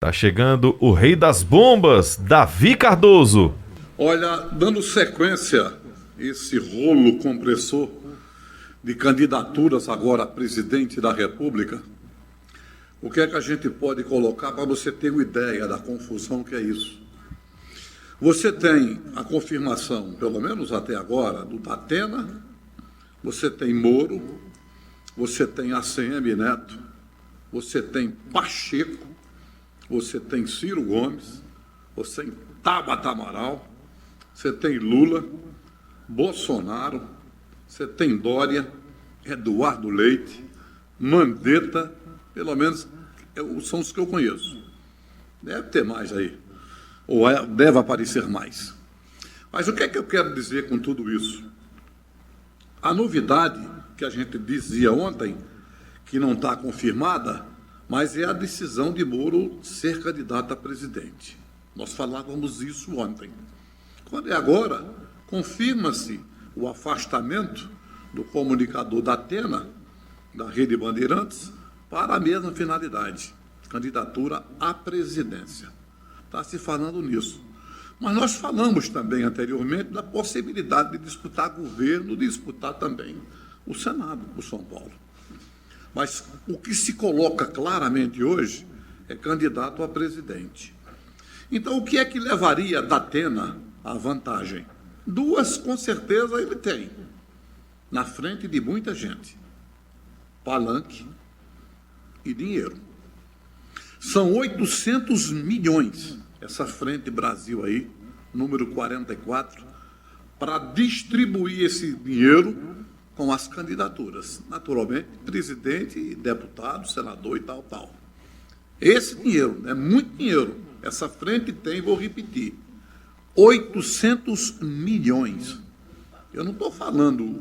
Tá chegando o rei das bombas, Davi Cardoso. Olha, dando sequência a esse rolo compressor de candidaturas agora a presidente da República, o que é que a gente pode colocar para você ter uma ideia da confusão que é isso? Você tem a confirmação, pelo menos até agora, do Datena, você tem Moro, você tem ACM Neto, você tem Pacheco, você tem Ciro Gomes, você tem Tabata Amaral, você tem Lula, Bolsonaro, você tem Dória, Eduardo Leite, Mandetta, pelo menos são os que eu conheço. Deve ter mais aí, ou deve aparecer mais. Mas o que é que eu quero dizer com tudo isso? A novidade que a gente dizia ontem, que não está confirmada, mas é a decisão de Moro ser candidato a presidente. Nós falávamos isso ontem. Quando é agora, confirma-se o afastamento do comunicador Datena, da Rede Bandeirantes, para a mesma finalidade, candidatura à presidência. Está se falando nisso. Mas nós falamos também anteriormente da possibilidade de disputar governo, de disputar também o Senado por São Paulo. Mas o que se coloca claramente hoje é candidato a presidente. Então, o que é que levaria Datena à vantagem? Duas, com certeza, ele tem, na frente de muita gente: palanque e dinheiro. São 800 milhões, essa frente Brasil aí, número 44, para distribuir esse dinheiro com as candidaturas, naturalmente, presidente, deputado, senador e tal. Esse dinheiro, é muito dinheiro, essa frente tem, vou repetir, 800 milhões. Eu não estou falando,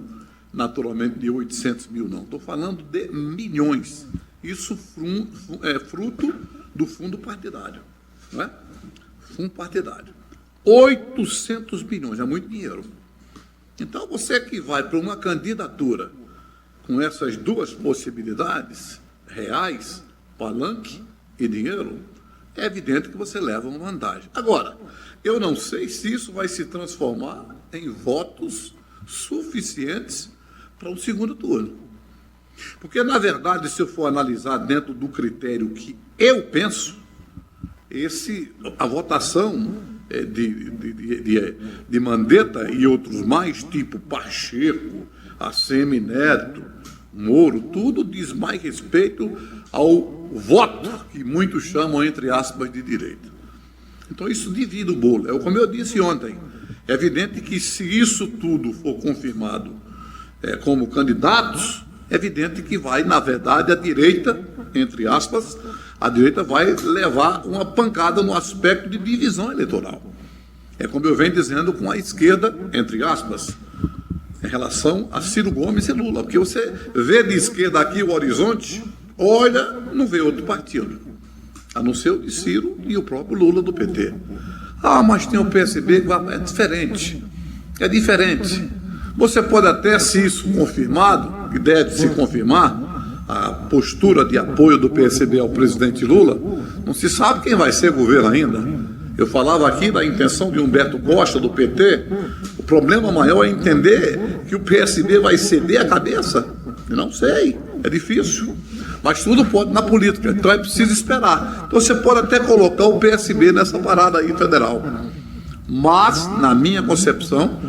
naturalmente, de 800 mil, não, estou falando de milhões. Isso é fruto do fundo partidário, não é? Fundo partidário. 800 milhões, é muito dinheiro. Então, você que vai para uma candidatura com essas duas possibilidades reais, palanque e dinheiro, é evidente que você leva uma vantagem. Agora, eu não sei se isso vai se transformar em votos suficientes para um segundo turno. Porque, na verdade, se eu for analisar dentro do critério que eu penso, a votação de Mandetta e outros mais, tipo Pacheco, ACM Neto, Moro, tudo diz mais respeito ao voto que muitos chamam, entre aspas, de direita. Então isso divide o bolo. Como eu disse ontem, é evidente que se isso tudo for confirmado como candidatos, é evidente que vai, na verdade, a direita, entre aspas, a direita vai levar uma pancada no aspecto de divisão eleitoral. É como eu venho dizendo com a esquerda, entre aspas, em relação a Ciro Gomes e Lula. Porque você vê de esquerda aqui o horizonte, olha, não vê outro partido, a não ser o de Ciro e o próprio Lula do PT. Ah, mas tem o PSB, é diferente. É diferente. Você pode até, se isso confirmado, que deve se confirmar, a postura de apoio do PSB ao presidente Lula, não se sabe quem vai ser governo ainda. Eu falava aqui da intenção de Humberto Costa, do PT. O problema maior é entender que o PSB vai ceder a cabeça. Eu não sei, é difícil. Mas tudo pode na política, então é preciso esperar. Então você pode até colocar o PSB nessa parada aí federal. Mas, na minha concepção,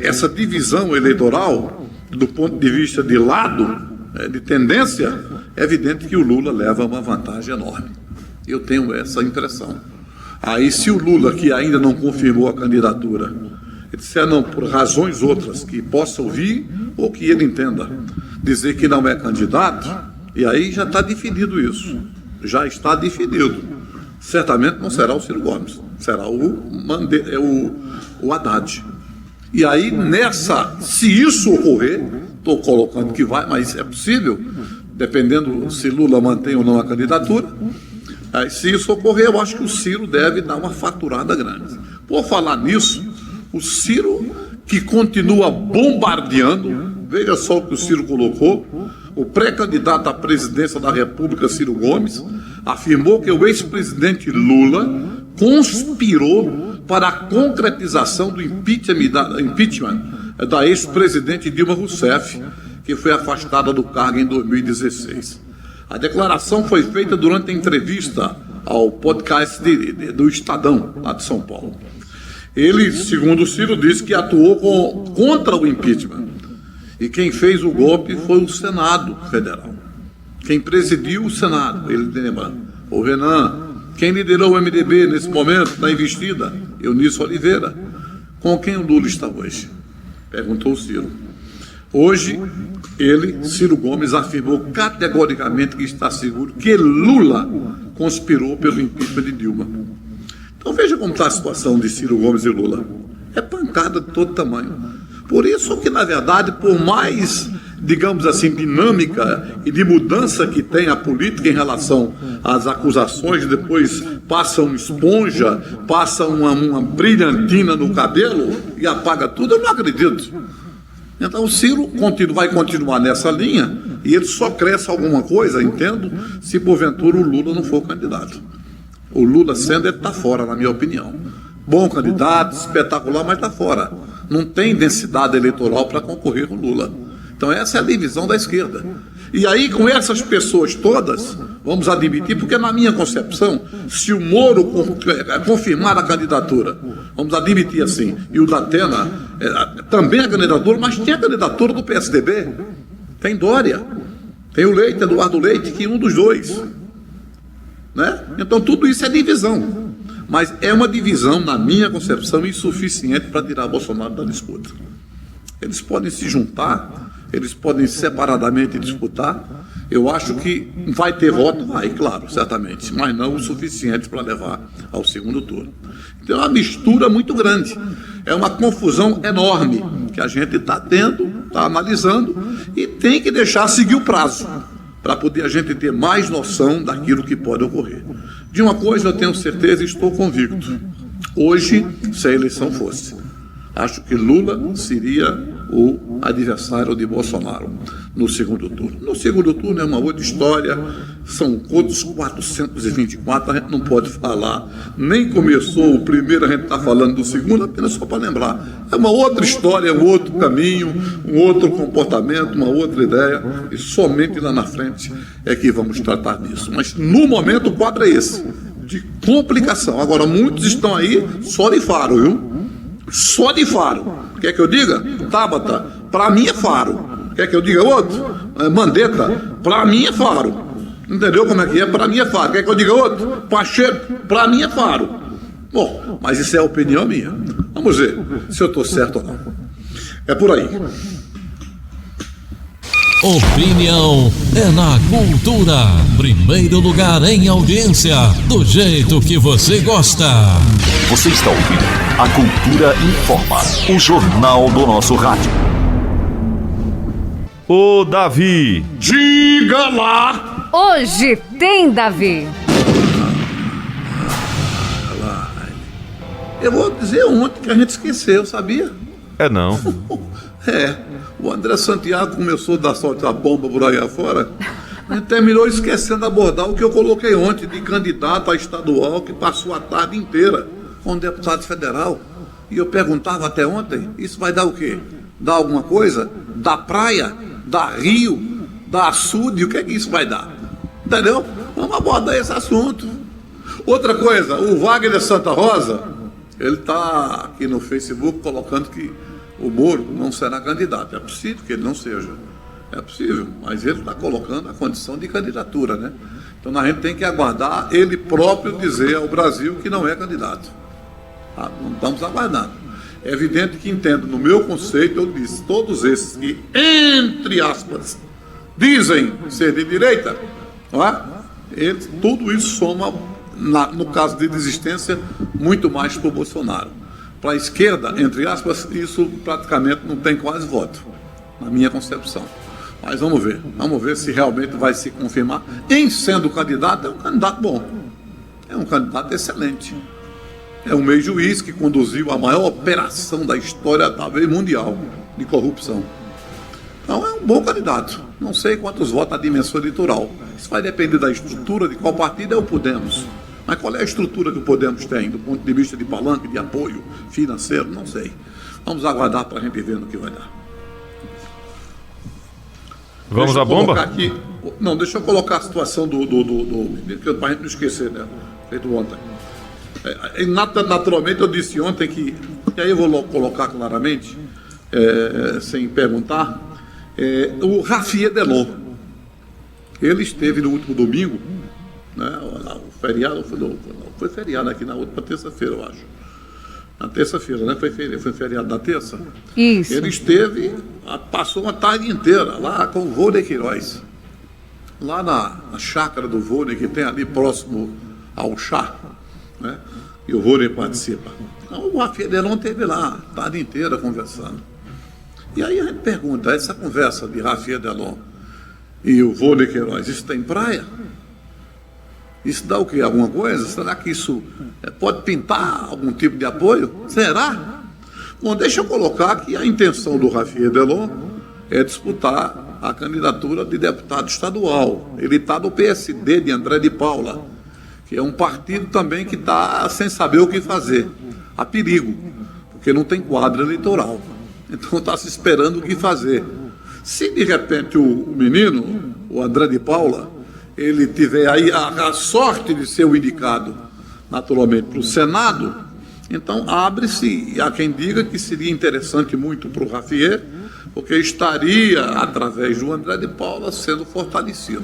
essa divisão eleitoral, do ponto de vista de lado, de tendência, é evidente que o Lula leva uma vantagem enorme. Eu tenho essa impressão. Aí, se o Lula, que ainda não confirmou a candidatura, ele disser não, por razões outras, que possa ouvir ou que ele entenda, dizer que não é candidato, e aí já está definido isso. Já está definido. Certamente não será o Ciro Gomes, será o Haddad. E aí, se isso ocorrer, estou colocando que vai, mas é possível, dependendo se Lula mantém ou não a candidatura, aí, se isso ocorrer, eu acho que o Ciro deve dar uma faturada grande. Por falar nisso, o Ciro, que continua bombardeando, veja só o que o Ciro colocou, o pré-candidato à presidência da República, Ciro Gomes, afirmou que o ex-presidente Lula conspirou para a concretização do impeachment da ex-presidente Dilma Rousseff, que foi afastada do cargo em 2016. A declaração foi feita durante a entrevista ao podcast do Estadão, lá de São Paulo. Ele, segundo o Ciro, disse que atuou contra o impeachment. E quem fez o golpe foi o Senado Federal. Quem presidiu o Senado, ele lembra, o Renan. Quem liderou o MDB nesse momento, na investida, Eunício Oliveira. Com quem o Lula está hoje? Perguntou o Ciro. Hoje, ele, Ciro Gomes, afirmou categoricamente que está seguro que Lula conspirou pelo impeachment de Dilma. Então veja como está a situação de Ciro Gomes e Lula. É pancada de todo tamanho. Por isso que, na verdade, por mais, digamos assim, dinâmica e de mudança que tem a política em relação às acusações, depois passa uma esponja, passa uma brilhantina no cabelo e apaga tudo, eu não acredito. Então o Ciro vai continuar nessa linha e ele só cresce alguma coisa, entendo, se porventura o Lula não for candidato. O Lula sendo, ele está fora, na minha opinião. Bom candidato, espetacular, mas está fora. Não tem densidade eleitoral para concorrer com o Lula. Então essa é a divisão da esquerda. E aí, com essas pessoas todas, vamos admitir, porque na minha concepção, se o Moro confirmar a candidatura, vamos admitir assim, e o Datena também a candidatura, mas tem a candidatura do PSDB, tem Dória, tem o Leite, Eduardo Leite, que é um dos dois. Né? Então tudo isso é divisão. Mas é uma divisão, na minha concepção, insuficiente para tirar Bolsonaro da disputa. Eles podem se juntar, eles podem separadamente disputar. Eu acho que vai ter voto, vai, claro, certamente, mas não o suficiente para levar ao segundo turno. Então é uma mistura muito grande, é uma confusão enorme que a gente está tendo, está analisando e tem que deixar seguir o prazo para poder a gente ter mais noção daquilo que pode ocorrer. De uma coisa eu tenho certeza e estou convicto. Hoje, se a eleição fosse, acho que Lula seria o adversário de Bolsonaro no segundo turno. No segundo turno é uma outra história, são outros 424, a gente não pode falar, nem começou o primeiro, a gente está falando do segundo, apenas só para lembrar. É uma outra história, um outro caminho, um outro comportamento, uma outra ideia, e somente lá na frente é que vamos tratar disso. Mas no momento o quadro é esse, de complicação. Agora, muitos estão aí só de faro, viu? Só de faro. Quer que eu diga? Tabata, para mim é faro. Quer que eu diga outro? Mandetta, para mim é faro. Entendeu como é que é? Para mim é faro. Quer que eu diga outro? Pacheco, para mim é faro. Bom, mas isso é a opinião minha. Vamos ver se eu estou certo ou não. É por aí. Opinião é na cultura. Primeiro lugar em audiência, do jeito que você gosta. Você está ouvindo A Cultura Informa, o jornal do nosso rádio. Ô Davi, Diga lá! Hoje tem Davi. Eu vou dizer ontem que a gente esqueceu, sabia? é não. O André Santiago começou a dar sorte a bomba por aí afora. A gente terminou esquecendo de abordar o que eu coloquei ontem de candidato a estadual que passou a tarde inteira com um deputado federal. E eu perguntava até ontem, isso vai dar o quê? Dar alguma coisa? Da praia? Da rio? Da açude? O que é que isso vai dar? Entendeu? Vamos abordar esse assunto. Outra coisa, o Wagner Santa Rosa, ele está aqui no Facebook colocando que o Moro não será candidato. É possível que ele não seja. É possível, mas ele está colocando a condição de candidatura, né? Então a gente tem que aguardar ele próprio dizer ao Brasil que não é candidato. Não estamos aguardando. É evidente que entendo, no meu conceito, eu disse, todos esses que, entre aspas, dizem ser de direita, não é? Tudo isso soma, no caso de desistência, muito mais para o Bolsonaro. Para a esquerda, entre aspas, isso praticamente não tem quase voto, na minha concepção. Mas vamos ver se realmente vai se confirmar. Em sendo candidato, é um candidato bom, é um candidato excelente. É um ex-juiz que conduziu a maior operação da história, talvez mundial, de corrupção. Então é um bom candidato. Não sei quantos votos a dimensão eleitoral. Isso vai depender da estrutura de qual partido é o Podemos. Mas qual é a estrutura que o Podemos tem, do ponto de vista de palanque, de apoio financeiro? Não sei. Vamos aguardar para a gente ver no que vai dar. Vamos à bomba? Deixa eu colocar a situação do para a gente não esquecer, né? Feito ontem. Naturalmente, eu disse ontem que, e aí eu vou colocar claramente, sem perguntar, o Rafié Delon, ele esteve no último domingo, né, o feriado, foi feriado aqui na última terça-feira, eu acho. Na terça-feira, né? Foi feriado da terça. Isso. Ele esteve, passou uma tarde inteira lá com o Vônei Queiroz. Lá na chácara do Vônei, que tem ali próximo ao chá, né? E o Vônei participa. Então, o Rafié Delon esteve lá a tarde inteira conversando. E aí a gente pergunta, essa conversa de Rafié Delon e o Vônei Queiroz, isso tem praia? Isso dá o quê? Alguma coisa? Será que isso pode pintar algum tipo de apoio? Será? Bom, deixa eu colocar que a intenção do Rafié Delon é disputar a candidatura de deputado estadual. Ele está no PSD de André de Paula, que é um partido também que está sem saber o que fazer. Há perigo, porque não tem quadro eleitoral. Então está se esperando o que fazer. Se de repente o menino, o André de Paula, ele tiver aí a sorte de ser o indicado, naturalmente, para o Senado, então abre-se a quem diga que seria interessante muito para o Rafié, porque estaria, através do André de Paula, sendo fortalecido.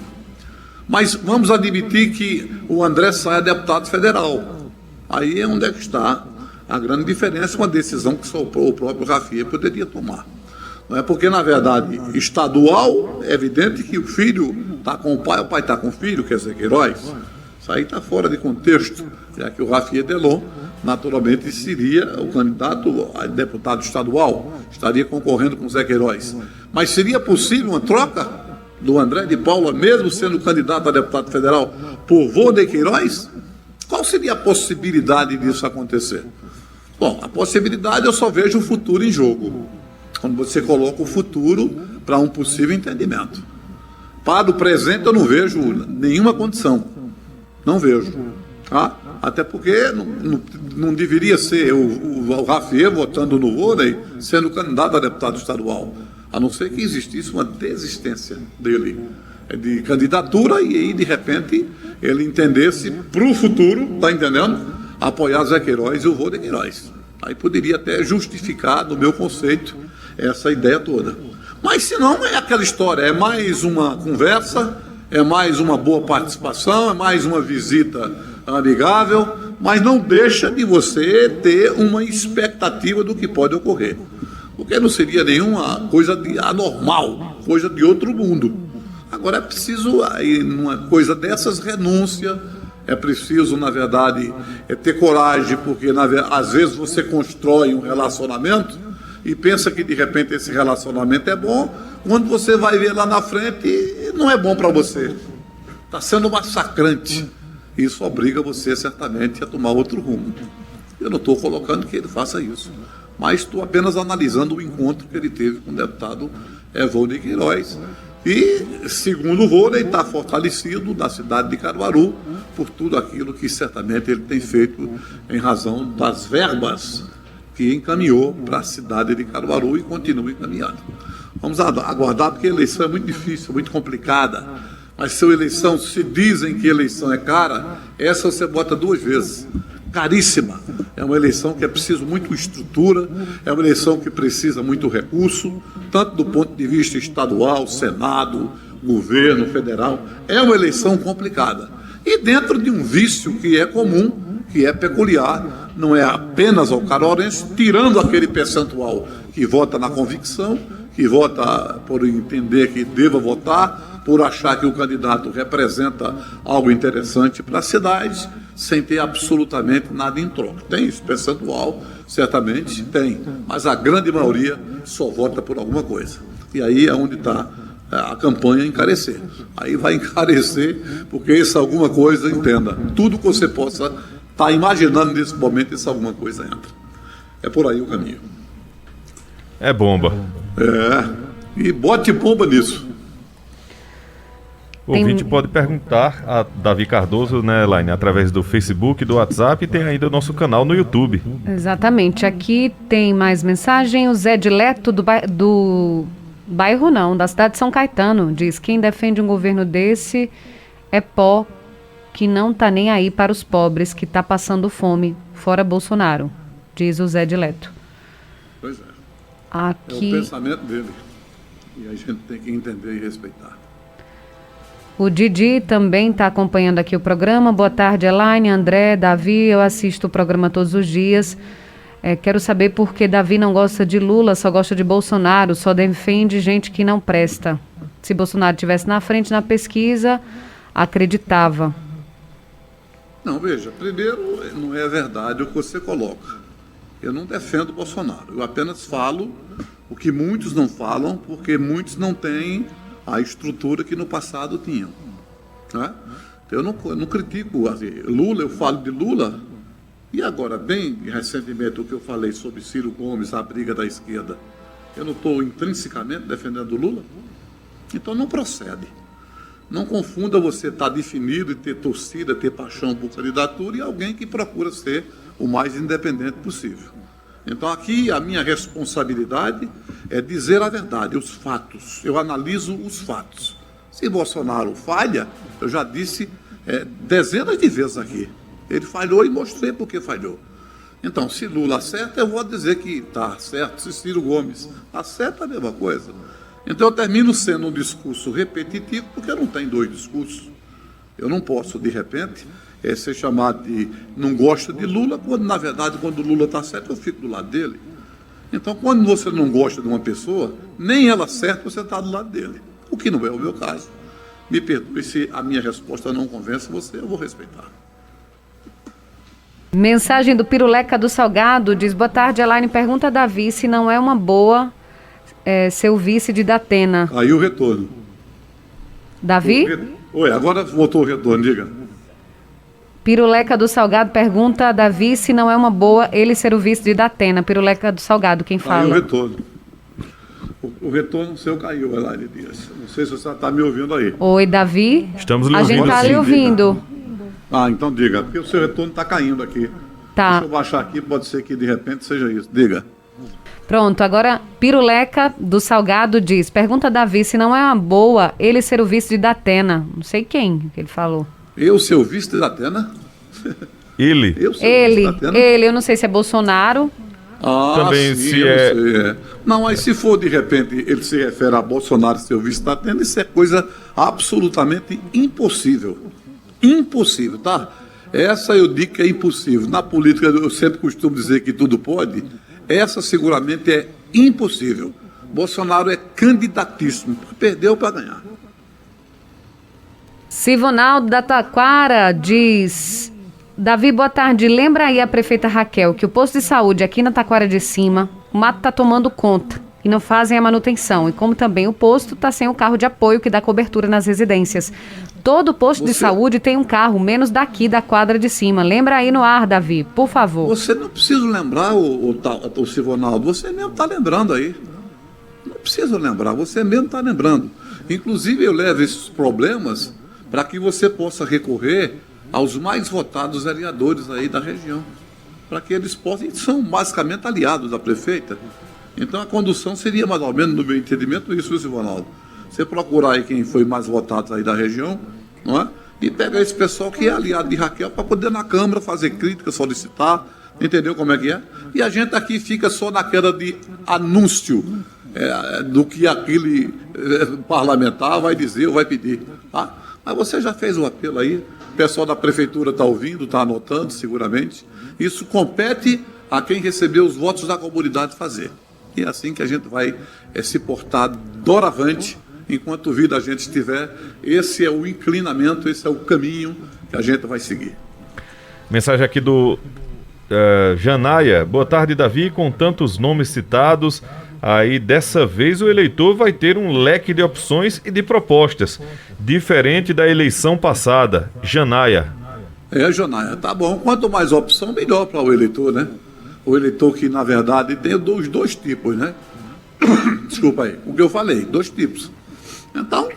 Mas vamos admitir que o André saia deputado federal. Aí é onde é que está a grande diferença, uma decisão que só o próprio Rafié poderia tomar. Não é porque, na verdade, estadual, é evidente que o filho está com o pai está com o filho, quer dizer, Queiroz. Isso aí está fora de contexto, já que o Rafié Delon, naturalmente, seria o candidato a deputado estadual, estaria concorrendo com o Zé Queiroz. Mas seria possível uma troca do André de Paula, mesmo sendo candidato a deputado federal, por Vônei Queiroz? Qual seria a possibilidade disso acontecer? Bom, a possibilidade eu só vejo o futuro em jogo. Quando você coloca o futuro para um possível entendimento. Para o presente eu não vejo nenhuma condição. Não vejo. Tá? Até porque não deveria ser o Rafié votando no Vônei sendo candidato a deputado estadual. A não ser que existisse uma desistência dele de candidatura e aí, de repente, ele entendesse para o futuro, está entendendo? Apoiar Zé Queiroz e o Vônei Queiroz. Aí poderia até justificar, no meu conceito, essa ideia toda. Mas se não, é aquela história, é mais uma conversa, é mais uma boa participação, é mais uma visita amigável, mas não deixa de você ter uma expectativa do que pode ocorrer. Porque não seria nenhuma coisa anormal, coisa de outro mundo. Agora é preciso, aí, numa coisa dessas, renúncia, é preciso, na verdade, ter coragem, porque às vezes você constrói um relacionamento e pensa que de repente esse relacionamento é bom, quando você vai ver lá na frente, não é bom para você. Está sendo massacrante. Isso obriga você certamente a tomar outro rumo. Eu não estou colocando que ele faça isso, mas estou apenas analisando o encontro que ele teve com o deputado Vônei Queiroz. E, segundo o Vônei, está fortalecido na cidade de Caruaru por tudo aquilo que certamente ele tem feito em razão das verbas que encaminhou para a cidade de Caruaru e continua encaminhando. Vamos aguardar, porque a eleição é muito difícil, muito complicada. Mas se dizem que eleição é cara, essa você bota duas vezes. Caríssima. É uma eleição que é preciso muito estrutura, é uma eleição que precisa muito recurso, tanto do ponto de vista estadual, Senado, governo federal. É uma eleição complicada. E dentro de um vício que é comum, que é peculiar, não é apenas ao caruarense, tirando aquele percentual que vota na convicção, que vota por entender que deva votar, por achar que o candidato representa algo interessante para a cidade, sem ter absolutamente nada em troca. Tem esse percentual, certamente tem, mas a grande maioria só vota por alguma coisa. E aí é onde está a campanha encarecer. Aí vai encarecer, porque isso alguma coisa, entenda, tudo que você possa estar imaginando nesse momento, isso alguma coisa entra. É por aí o caminho. É bomba. E bote bomba nisso. O ouvinte pode perguntar a Davi Cardoso, né, Elaine, através do Facebook, do WhatsApp, e tem ainda o nosso canal no YouTube. Exatamente. Aqui tem mais mensagem. O Zé Dileto do bairro não, da cidade de São Caetano, diz: quem defende um governo desse é pó que não tá nem aí para os pobres, que tá passando fome, fora Bolsonaro, diz o Zé Dileto. Pois é. Aqui... É o pensamento dele. E a gente tem que entender e respeitar. O Didi também está acompanhando aqui o programa. Boa tarde, Elaine, André, Davi. Eu assisto o programa todos os dias. Quero saber por que Davi não gosta de Lula, só gosta de Bolsonaro, só defende gente que não presta. Se Bolsonaro estivesse na frente na pesquisa, acreditava. Não, veja, primeiro, não é verdade o que você coloca. Eu não defendo Bolsonaro. Eu apenas falo o que muitos não falam, porque muitos não têm a estrutura que no passado tinham. Né? Eu não critico assim, Lula, eu falo de Lula, e agora, bem recentemente, o que eu falei sobre Ciro Gomes, a briga da esquerda, eu não estou intrinsecamente defendendo Lula? Então não procede. Não confunda você estar definido e ter torcida, ter paixão por candidatura e alguém que procura ser o mais independente possível. Então aqui a minha responsabilidade é dizer a verdade, os fatos. Eu analiso os fatos. Se Bolsonaro falha, eu já disse dezenas de vezes aqui. Ele falhou e mostrei por que falhou. Então, se Lula acerta, eu vou dizer que está certo. Se Ciro Gomes acerta, a mesma coisa. Então eu termino sendo um discurso repetitivo, porque não tem dois discursos. Eu não posso, de repente, ser chamado de não gosta de Lula, quando, na verdade, quando o Lula está certo, eu fico do lado dele. Então, quando você não gosta de uma pessoa, nem ela certa, você está do lado dele. O que não é o meu caso. Me perdoe se a minha resposta não convence você, eu vou respeitar. Mensagem do Piruleca do Salgado, diz: boa tarde, Elaine, pergunta a Davi se não é uma boa ser o vice de Datena. Aí o retorno. Davi? Oi, agora voltou o retorno, diga. Piruleca do Salgado pergunta a Davi se não é uma boa ele ser o vice de Datena. Piruleca do Salgado, quem fala? Aí o retorno. O retorno seu caiu, Elaine Dias. Não sei se você está me ouvindo aí. Oi, Davi. Estamos lhe ouvindo. A gente está lhe ouvindo. Então diga, porque o seu retorno está caindo aqui. Tá. Deixa eu baixar aqui, pode ser que de repente seja isso. Diga. Pronto, agora Piruleca do Salgado diz: pergunta a Davi se não é uma boa ele ser o vice de Datena. Não sei quem que ele falou. Eu ser o vice de Datena? Ele. Eu ser o vice de Datena? Eu não sei se é Bolsonaro. Também sim, se eu não sei, Não, mas se for de repente ele se refere a Bolsonaro ser o vice de Datena, isso é coisa absolutamente impossível. Impossível, tá? Essa eu digo que é impossível. Na política eu sempre costumo dizer que tudo pode. Essa seguramente é impossível. Bolsonaro é candidatíssimo. Perdeu para ganhar. Sivonaldo da Taquara diz: Davi, boa tarde. Lembra aí a prefeita Raquel que o posto de saúde aqui na Taquara de Cima, o mato está tomando conta e não fazem a manutenção. E como também o posto está sem o carro de apoio que dá cobertura nas residências. Todo posto de saúde tem um carro, menos daqui da quadra de cima. Lembra aí no ar, Davi, por favor. Você não precisa lembrar, o Sivonaldo, você mesmo está lembrando aí. Não precisa lembrar, você mesmo está lembrando. Inclusive eu levo esses problemas para que você possa recorrer aos mais votados vereadores aí da região. Para que eles possam, eles são basicamente aliados da prefeita. Então a condução seria mais ou menos, no meu entendimento, isso, Sivonaldo. Você procurar aí quem foi mais votado aí da região, não é? E pegar esse pessoal que é aliado de Raquel para poder na Câmara fazer crítica, solicitar, entendeu como é que é? E a gente aqui fica só naquela de anúncio do que aquele parlamentar vai dizer ou vai pedir, tá? Mas você já fez o apelo aí, o pessoal da prefeitura está ouvindo, está anotando seguramente. Isso compete a quem recebeu os votos da comunidade fazer. E é assim que a gente vai se portar doravante. Enquanto vida a gente estiver, esse é o inclinamento, esse é o caminho que a gente vai seguir. Mensagem aqui do Janaia. Boa tarde, Davi. Com tantos nomes citados, aí dessa vez o eleitor vai ter um leque de opções e de propostas, diferente da eleição passada. Janaia. Janaia, tá bom. Quanto mais opção, melhor para o eleitor, né? O eleitor que, na verdade, tem os dois tipos, né? Desculpa aí. O que eu falei, dois tipos. Então,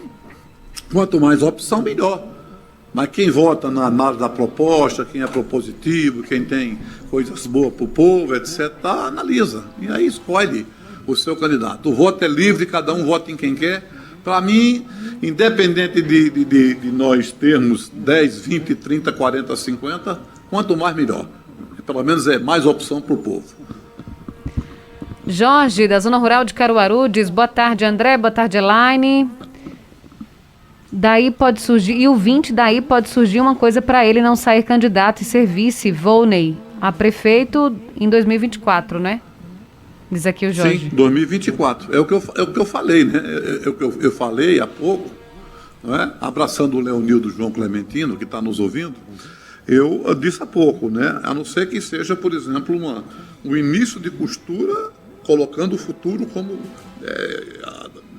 Quanto mais opção, melhor. Mas quem vota na análise da proposta, quem é propositivo, quem tem coisas boas para o povo, etc., analisa. E aí escolhe o seu candidato. O voto é livre, cada um vota em quem quer. Para mim, independente de nós termos 10, 20, 30, 40, 50, quanto mais melhor. Pelo menos é mais opção para o povo. Jorge, da Zona Rural de Caruaru, diz: boa tarde, André, boa tarde, Elaine. Daí pode surgir, e o 20, daí pode surgir uma coisa para ele não sair candidato e ser vice, Volney, a prefeito em 2024, né? Diz aqui o Jorge. Sim, 2024. É o que eu falei, né? É o que eu falei há pouco, não é? Abraçando o Leonildo João Clementino, que está nos ouvindo. Eu disse há pouco, né? A não ser que seja, por exemplo, um início de costura, colocando o futuro como,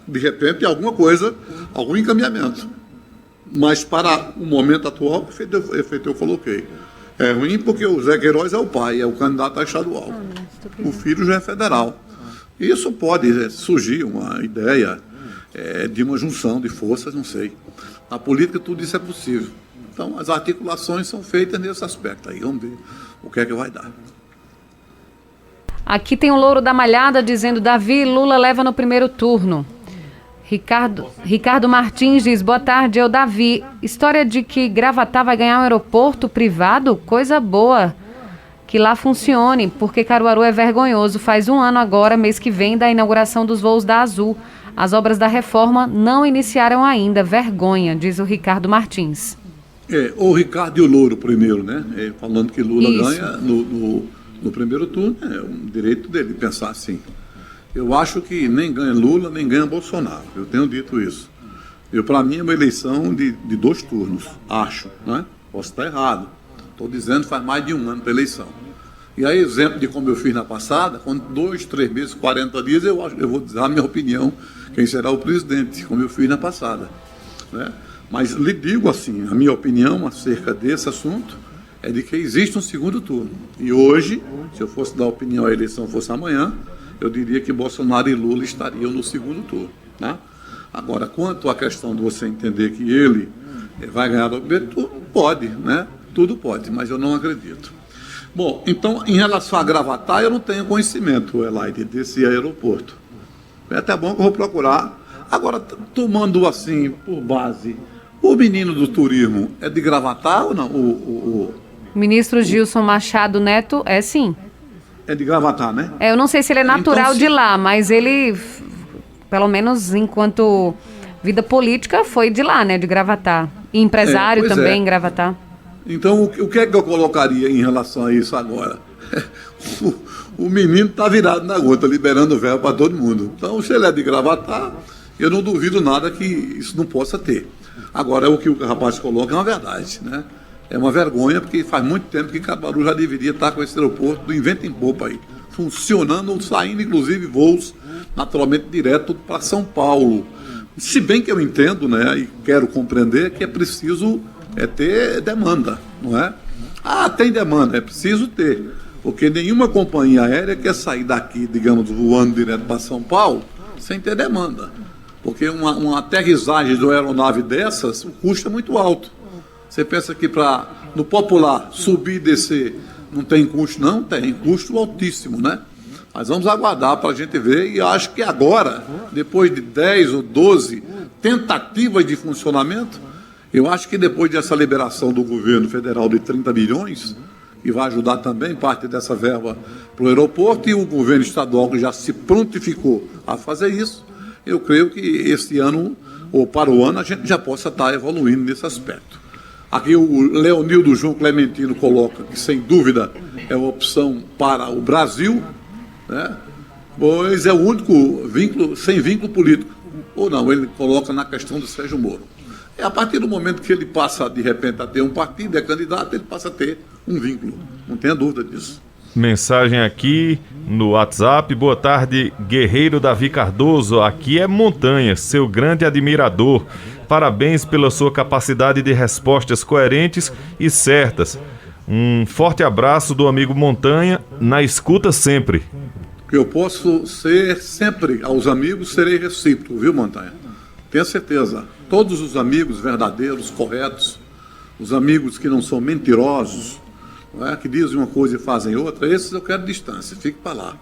de repente, alguma coisa, algum encaminhamento. Mas para o momento atual, efeito eu coloquei. É ruim porque o Zé Queiroz é o pai, é o candidato a estadual. O filho já é federal. Isso pode surgir uma ideia de uma junção de forças, não sei. Na política tudo isso é possível. Então as articulações são feitas nesse aspecto. Aí vamos ver o que é que vai dar. Aqui tem o Louro da Malhada dizendo: Davi, Lula leva no primeiro turno. Ricardo Martins diz: boa tarde, eu Davi. História de que Gravatá vai ganhar um aeroporto privado? Coisa boa. Que lá funcione, porque Caruaru é vergonhoso. Faz um ano agora, mês que vem, da inauguração dos voos da Azul. As obras da reforma não iniciaram ainda. Vergonha, diz o Ricardo Martins. O Ricardo e o Louro primeiro, né? Falando que Lula Isso. ganha no primeiro turno, é um direito dele pensar assim. Eu acho que nem ganha Lula, nem ganha Bolsonaro. Eu tenho dito isso. Para mim, é uma eleição de 2 turnos, acho, né? Posso estar errado. Estou dizendo faz mais de um ano para eleição. E aí, exemplo de como eu fiz na passada, quando 2, 3 meses, 40 dias, eu vou dizer a minha opinião, quem será o presidente, como eu fiz na passada, né? Mas lhe digo assim, a minha opinião acerca desse assunto é de que existe um segundo turno. E hoje, se eu fosse dar opinião, a eleição fosse amanhã, eu diria que Bolsonaro e Lula estariam no segundo turno, né? Agora, quanto à questão de você entender que ele vai ganhar o primeiro turno, pode, né? Tudo pode, mas eu não acredito. Bom, então, em relação a Gravatá, eu não tenho conhecimento, Elaide, desse aeroporto. É até bom que eu vou procurar. Agora, tomando assim, por base, o menino do turismo é de Gravatá ou não? O Ministro Gilson Machado Neto é sim. É de Gravatá, né? Eu não sei se ele é natural Então, de lá, mas ele, pelo menos enquanto vida política, foi de lá, né? De Gravatá. E empresário pois também é. em Gravatá. Então, o que é que eu colocaria em relação a isso agora? O menino está virado na gota, liberando verbo para todo mundo. Então, se ele é de Gravatá, eu não duvido nada que isso não possa ter. Agora, o que o rapaz coloca é uma verdade, né? É uma vergonha, porque faz muito tempo que Caruaru já deveria estar com esse aeroporto do invento em popa aí, funcionando, saindo inclusive voos naturalmente direto para São Paulo. Se bem que eu entendo, né, e quero compreender que é preciso ter demanda, não é? Tem demanda, é preciso ter, porque nenhuma companhia aérea quer sair daqui, digamos, voando direto para São Paulo, sem ter demanda. Porque uma aterrissagem de uma aeronave dessas, o custo é muito alto. Você pensa que no popular, subir e descer não tem custo? Não, tem custo altíssimo, né? Mas vamos aguardar para a gente ver, e acho que agora, depois de 10 ou 12 tentativas de funcionamento, eu acho que depois dessa liberação do governo federal de 30 bilhões, que vai ajudar também parte dessa verba para o aeroporto, e o governo estadual que já se prontificou a fazer isso, eu creio que esse ano, ou para o ano, a gente já possa estar evoluindo nesse aspecto. Aqui o Leonildo João Clementino coloca que, sem dúvida, é uma opção para o Brasil, né? Pois é o único vínculo, sem vínculo político. Ou não, ele coloca na questão do Sérgio Moro. A partir do momento que ele passa, de repente, a ter um partido, é candidato, ele passa a ter um vínculo. Não tenha dúvida disso. Mensagem aqui no WhatsApp: boa tarde, guerreiro Davi Cardoso, aqui é Montanha, seu grande admirador. Parabéns pela sua capacidade de respostas coerentes e certas. Um forte abraço do amigo Montanha, na escuta sempre. Que eu posso ser sempre aos amigos, serei recíproco, viu, Montanha? tenha certeza, todos os amigos verdadeiros, corretos, os amigos que não são mentirosos, não é? Que dizem uma coisa e fazem outra, esses eu quero distância, fique para lá,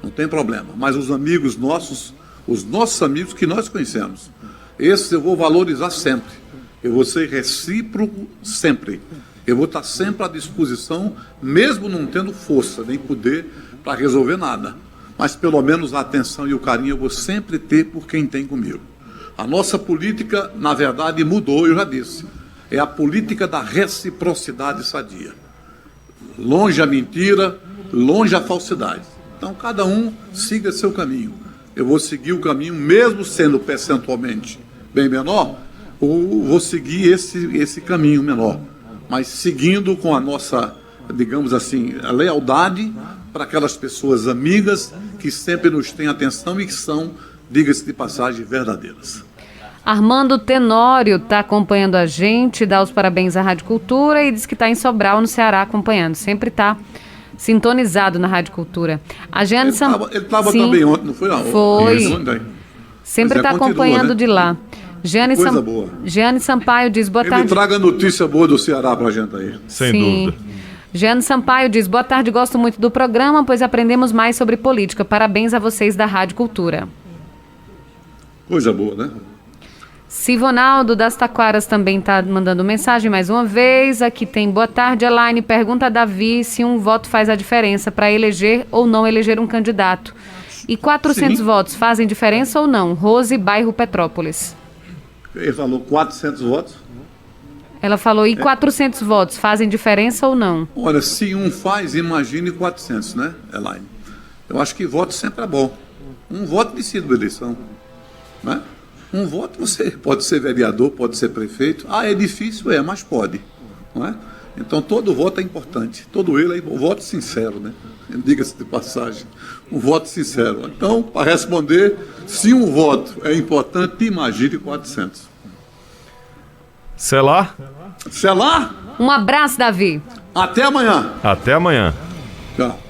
não tem problema. Mas os amigos nossos, os nossos amigos que nós conhecemos, esses eu vou valorizar sempre, eu vou ser recíproco sempre, eu vou estar sempre à disposição, mesmo não tendo força nem poder para resolver nada, mas pelo menos a atenção e o carinho eu vou sempre ter por quem tem comigo. A nossa política, na verdade, mudou, eu já disse, é a política da reciprocidade sadia. Longe a mentira, longe a falsidade. Então, cada um siga seu caminho. Eu vou seguir o caminho, mesmo sendo percentualmente bem menor, ou vou seguir esse caminho menor, mas seguindo com a nossa, digamos assim, a lealdade para aquelas pessoas amigas que sempre nos têm atenção e que são, diga-se de passagem, verdadeiras. Armando Tenório está acompanhando a gente, dá os parabéns à Rádio Cultura e diz que está em Sobral, no Ceará, acompanhando. Sempre está sintonizado na Rádio Cultura. A Jeane Ele estava também ontem, não foi? Não? Foi. Sempre está acompanhando, né? De lá. Coisa boa. Jeane Sampaio diz, boa tarde. Ele traga notícia boa do Ceará para a gente aí. Sem Sim. dúvida. Jeane Sampaio diz, boa tarde, gosto muito do programa, pois aprendemos mais sobre política. Parabéns a vocês da Rádio Cultura. Coisa boa, né? Sivonaldo das Taquaras também está mandando mensagem mais uma vez. Aqui tem, boa tarde, Elaine. Pergunta a Davi se um voto faz a diferença para eleger ou não eleger um candidato. E 400 Sim. votos fazem diferença ou não? Rose, bairro Petrópolis. Ele falou 400 votos. Ela falou, e 400 votos fazem diferença ou não? Olha, se um faz, imagine 400, né, Elaine? Eu acho que voto sempre é bom. Um voto decide a eleição, né? Um voto, você pode ser vereador, pode ser prefeito. Ah, é difícil? Mas pode, não é? Então, todo voto é importante. Todo ele é um voto sincero, né? Diga-se de passagem. Um voto sincero. Então, para responder, se um voto é importante, imagine 400. Selar? Selar? Um abraço, Davi. Até amanhã. Até amanhã. Tchau.